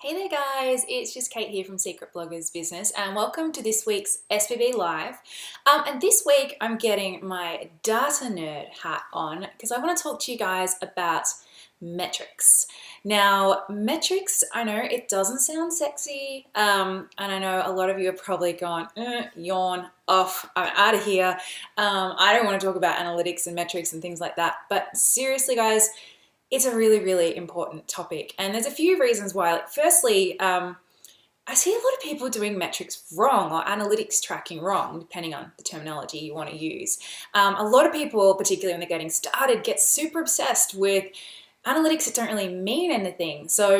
Hey there guys, it's just Kate here from Secret Bloggers Business and welcome to this week's SBB Live. And this week I'm getting my data nerd hat on because I want to talk to you guys about metrics. Now, metrics, I know it doesn't sound sexy, and I know a lot of you are probably going, yawn, off, I'm out of here. I don't want to talk about analytics and metrics and things like that, but seriously guys, it's a really, really important topic. And there's a few reasons why. Like, firstly, I see a lot of people doing metrics wrong or analytics tracking wrong, depending on the terminology you want to use. A lot of people, particularly when they're getting started, get super obsessed with analytics that don't really mean anything. So,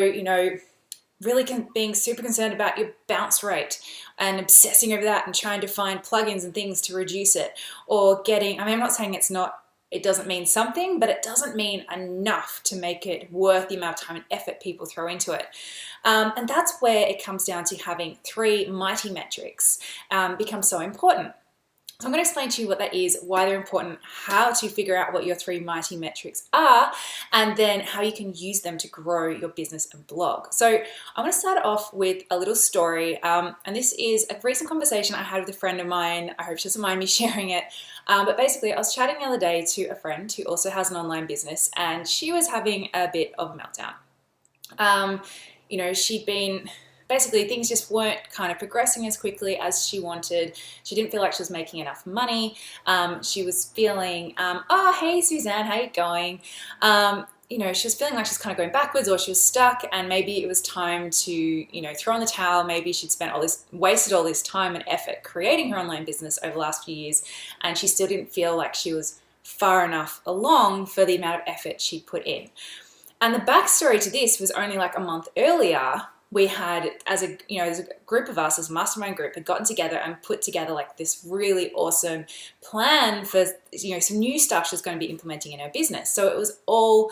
really being super concerned about your bounce rate and obsessing over that and trying to find plugins and things to reduce it, or I'm not saying it doesn't mean something, but it doesn't mean enough to make it worth the amount of time and effort people throw into it. And that's where it comes down to having three mighty metrics become so important. So I'm going to explain to you what that is, why they're important, how to figure out what your three mighty metrics are, and then how you can use them to grow your business and blog. So I'm going to start off with a little story, and this is a recent conversation I had with a friend of mine. I hope she doesn't mind me sharing it. But basically, I was chatting the other day to a friend who also has an online business, and she was having a bit of a meltdown. She'd been basically, things just weren't kind of progressing as quickly as she wanted. She didn't feel like she was making enough money. She was feeling, oh, hey, Suzanne, how you going? She was feeling like she's kind of going backwards, or she was stuck, and maybe it was time to, throw in the towel. Maybe she'd wasted all this time and effort creating her online business over the last few years, and she still didn't feel like she was far enough along for the amount of effort she'd put in. And the backstory to this was only like a month earlier. We had, as a group of us, as a mastermind group, had gotten together and put together like this really awesome plan for, some new stuff she was going to be implementing in her business. So it was all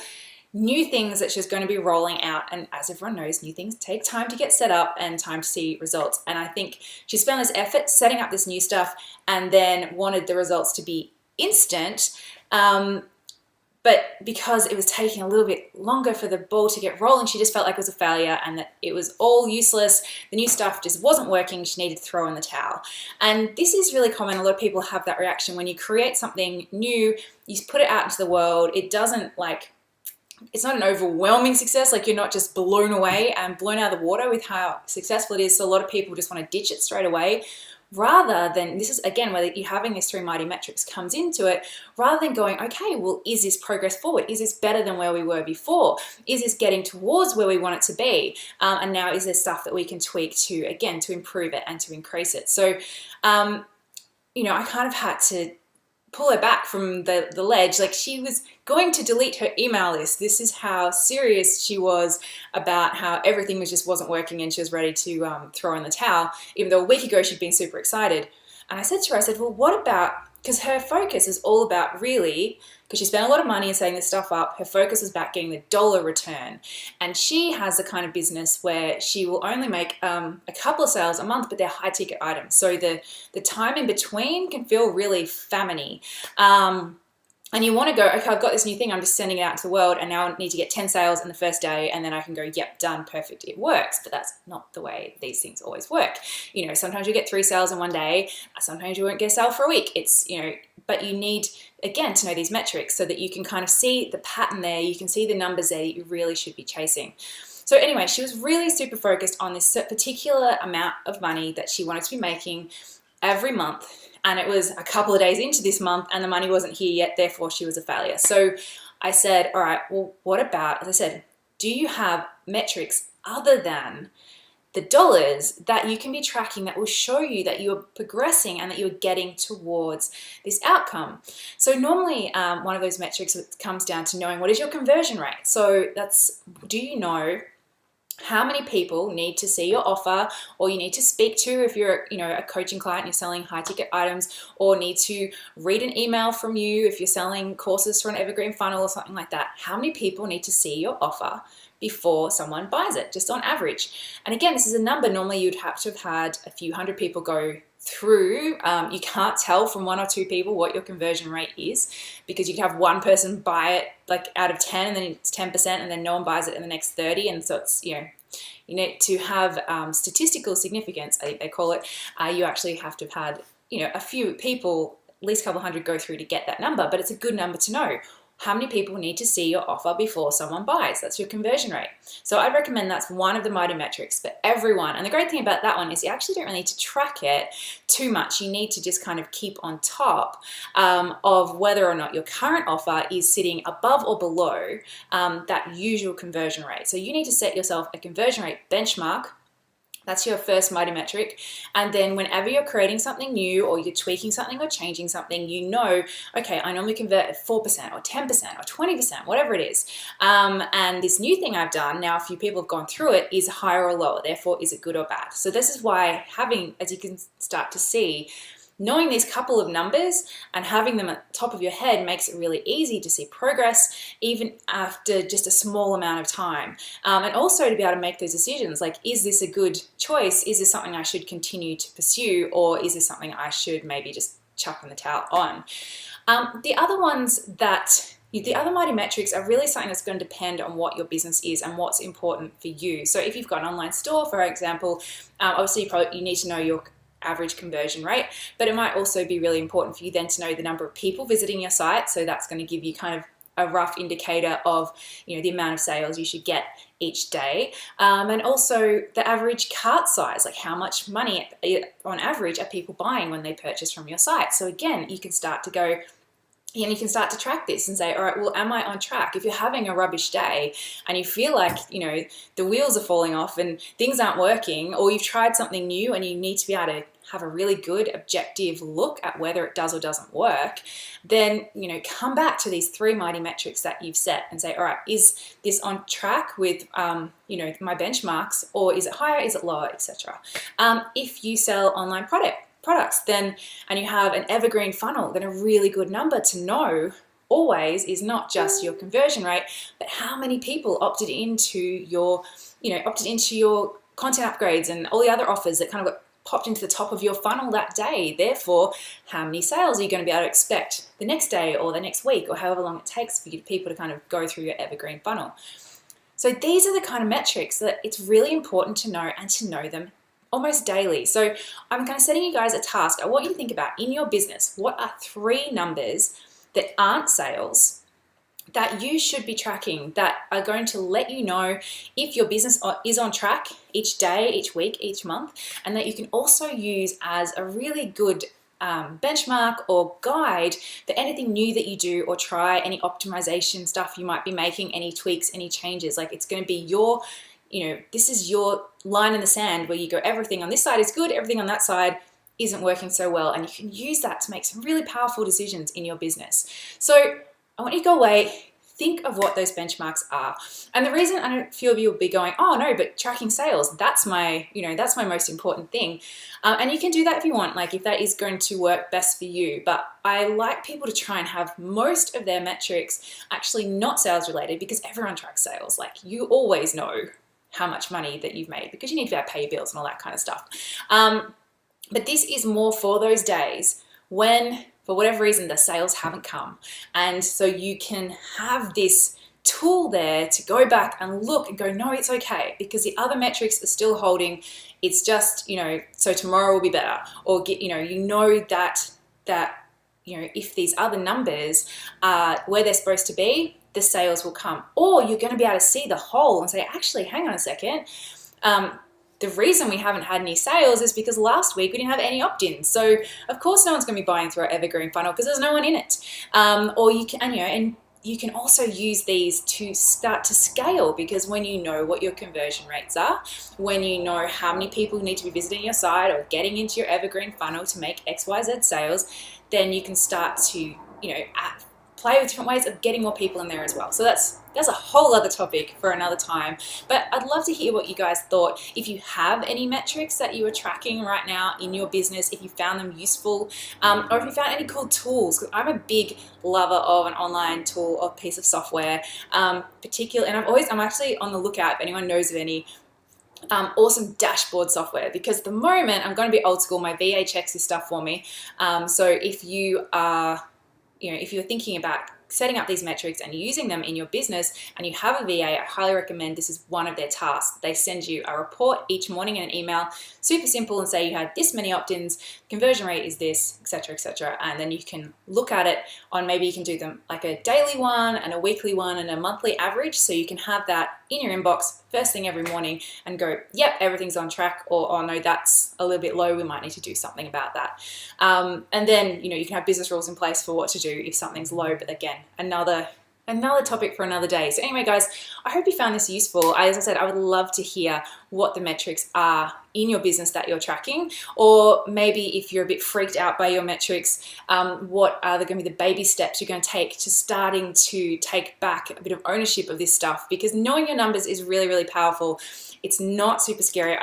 new things that she was going to be rolling out. And as everyone knows, new things take time to get set up and time to see results. And I think she spent this effort setting up this new stuff and then wanted the results to be instant. But because it was taking a little bit longer for the ball to get rolling, she just felt like it was a failure and that it was all useless. The new stuff just wasn't working. She needed to throw in the towel. And this is really common. A lot of people have that reaction. When you create something new, you put it out into the world. It's not an overwhelming success. Like, you're not just blown away and blown out of the water with how successful it is. So a lot of people just want to ditch it straight away. Rather than, this is again where you having these three mighty metrics comes into it, rather than going, okay, well, is this progress forward? Is this better than where we were before? Is this getting towards where we want it to be? And now is there stuff that we can tweak to improve it and to increase it? So, I kind of had to pull her back from the ledge. Like, she was going to delete her email list. This is how serious she was about how everything wasn't working, and she was ready to throw in the towel, even though a week ago she'd been super excited. And I said to her, well, what about, because her focus is all about, really, because she spent a lot of money in setting this stuff up, her focus is about getting the dollar return. And she has the kind of business where she will only make a couple of sales a month, but they're high ticket items. So the time in between can feel really famine-y. And you want to go, okay, I've got this new thing, I'm just sending it out to the world, and now I need to get 10 sales in the first day, and then I can go, yep, done, perfect, it works. But that's not the way these things always work. Sometimes you get 3 sales in one day, sometimes you won't get a sale for a week. But you need, again, to know these metrics so that you can kind of see the pattern there, you can see the numbers there that you really should be chasing. So anyway, she was really super focused on this particular amount of money that she wanted to be making every month. And it was a couple of days into this month and the money wasn't here yet, therefore she was a failure. So I said, all right, well, what about, as I said, do you have metrics other than the dollars that you can be tracking that will show you that you're progressing and that you're getting towards this outcome? So normally one of those metrics comes down to knowing what is your conversion rate. So do you know how many people need to see your offer, or you need to speak to, if you're a coaching client and you're selling high ticket items, or need to read an email from you if you're selling courses for an evergreen funnel or something like that. How many people need to see your offer before someone buys it, just on average? And again, this is a number. Normally you'd have to have had a few hundred people go through. You can't tell from 1 or 2 people what your conversion rate is, because you could have one person buy it like out of 10 and then it's 10% and then no one buys it in the next 30, and so it's You need to have statistical significance, I think they call it. You actually have to have had, a few people, at least a couple hundred, go through to get that number, but it's a good number to know. How many people need to see your offer before someone buys? That's your conversion rate. So I recommend that's one of the Mighty Metrics for everyone. And the great thing about that one is you actually don't really need to track it too much. You need to just kind of keep on top of whether or not your current offer is sitting above or below that usual conversion rate. So you need to set yourself a conversion rate benchmark. That's your first Mighty Metric. And then whenever you're creating something new or you're tweaking something or changing something, okay, I normally convert at 4% or 10% or 20%, whatever it is. And this new thing I've done, now a few people have gone through it, is higher or lower. Therefore, is it good or bad? So this is why having, as you can start to see, knowing these couple of numbers and having them at the top of your head makes it really easy to see progress even after just a small amount of time. And also to be able to make those decisions, like, is this a good choice? Is this something I should continue to pursue? Or is this something I should maybe just chuck in the towel on? The other Mighty Metrics are really something that's going to depend on what your business is and what's important for you. So if you've got an online store, for example, obviously you need to know your average conversion rate, but it might also be really important for you then to know the number of people visiting your site. So that's going to give you kind of a rough indicator of the amount of sales you should get each day, and also the average cart size, like how much money on average are people buying when they purchase from your site. So again, you can start to go, and you can start to track this and say, all right, well, am I on track? If you're having a rubbish day and you feel like, the wheels are falling off and things aren't working, or you've tried something new and you need to be able to have a really good objective look at whether it does or doesn't work, then, come back to these 3 Mighty Metrics that you've set and say, all right, is this on track with, my benchmarks, or is it higher, is it lower, etc. If you sell online products, then, and you have an evergreen funnel, then a really good number to know always is not just your conversion rate, but how many people opted into your content upgrades and all the other offers that kind of got popped into the top of your funnel that day. Therefore, how many sales are you going to be able to expect the next day or the next week, or however long it takes for people to kind of go through your evergreen funnel. So these are the kind of metrics that it's really important to know, and to know them almost daily. So I'm kind of setting you guys a task. I want you to think about, in your business, what are 3 numbers that aren't sales that you should be tracking, that are going to let you know if your business is on track each day, each week, each month, and that you can also use as a really good benchmark or guide for anything new that you do or try, any optimization stuff you might be making, any tweaks, any changes. Like, it's going to be your, this is your line in the sand where you go, everything on this side is good, everything on that side isn't working so well, and you can use that to make some really powerful decisions in your business. So I want you to go away, think of what those benchmarks are. And the reason, I know a few of you will be going, oh no, but tracking sales, that's my most important thing. And you can do that if you want, like if that is going to work best for you. But I like people to try and have most of their metrics actually not sales related, because everyone tracks sales. Like, you always know how much money that you've made because you need to be able to pay your bills and all that kind of stuff. But this is more for those days when, for whatever reason, the sales haven't come. And so you can have this tool there to go back and look and go, no, it's okay, because the other metrics are still holding. It's just, so tomorrow will be better. Or that if these other numbers are where they're supposed to be, the sales will come. Or you're going to be able to see the whole and say, actually, hang on a second. The reason we haven't had any sales is because last week we didn't have any opt-ins. So of course no one's going to be buying through our evergreen funnel because there's no one in it. Or you can, and you can also use these to start to scale, because when you know what your conversion rates are, when you know how many people need to be visiting your site or getting into your evergreen funnel to make XYZ sales, then you can start to, play with different ways of getting more people in there as well. So that's a whole other topic for another time. But I'd love to hear what you guys thought. If you have any metrics that you are tracking right now in your business, if you found them useful, or if you found any cool tools. I'm a big lover of an online tool or piece of software, particularly, and I'm actually on the lookout if anyone knows of any awesome dashboard software, because at the moment I'm going to be old school. My VA checks this stuff for me. So if you are if you're thinking about setting up these metrics and using them in your business and you have a VA, I highly recommend this is one of their tasks. They send you a report each morning in an email, super simple, and say you had this many opt-ins, conversion rate is this, etc., and then you can look at it on, maybe you can do them like a daily one and a weekly one and a monthly average, so you can have that in your inbox first thing every morning and go, yep, everything's on track, or oh no, that's a little bit low, we might need to do something about that. And then, you can have business rules in place for what to do if something's low, but again, another topic for another day. So anyway, guys, I hope you found this useful. As I said, I would love to hear what the metrics are in your business that you're tracking, or maybe if you're a bit freaked out by your metrics, what are going to be the baby steps you're going to take to starting to take back a bit of ownership of this stuff, because knowing your numbers is really, really powerful. It's not super scary.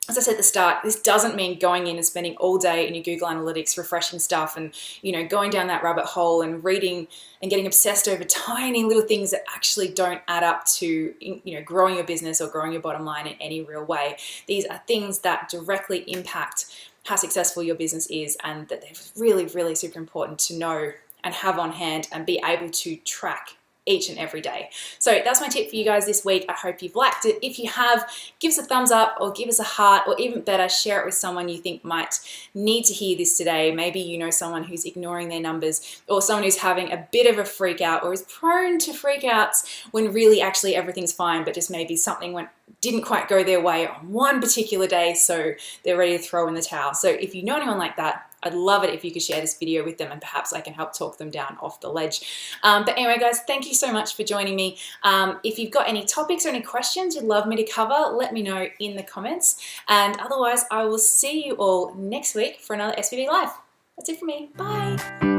As I said at the start, this doesn't mean going in and spending all day in your Google Analytics refreshing stuff and, going down that rabbit hole and reading and getting obsessed over tiny little things that actually don't add up to, growing your business or growing your bottom line in any real way. These are things that directly impact how successful your business is, and that they're really, really super important to know and have on hand and be able to track each and every day. So that's my tip for you guys this week. I hope you've liked it. If you have, give us a thumbs up or give us a heart, or even better, share it with someone you think might need to hear this today. Maybe you know someone who's ignoring their numbers, or someone who's having a bit of a freak out, or is prone to freakouts when really actually everything's fine, but just maybe something didn't quite go their way on one particular day, so they're ready to throw in the towel. So if you know anyone like that, I'd love it if you could share this video with them, and perhaps I can help talk them down off the ledge. But anyway, guys, thank you so much for joining me. If you've got any topics or any questions you'd love me to cover, let me know in the comments. And otherwise, I will see you all next week for another SBB Live. That's it for me. Bye.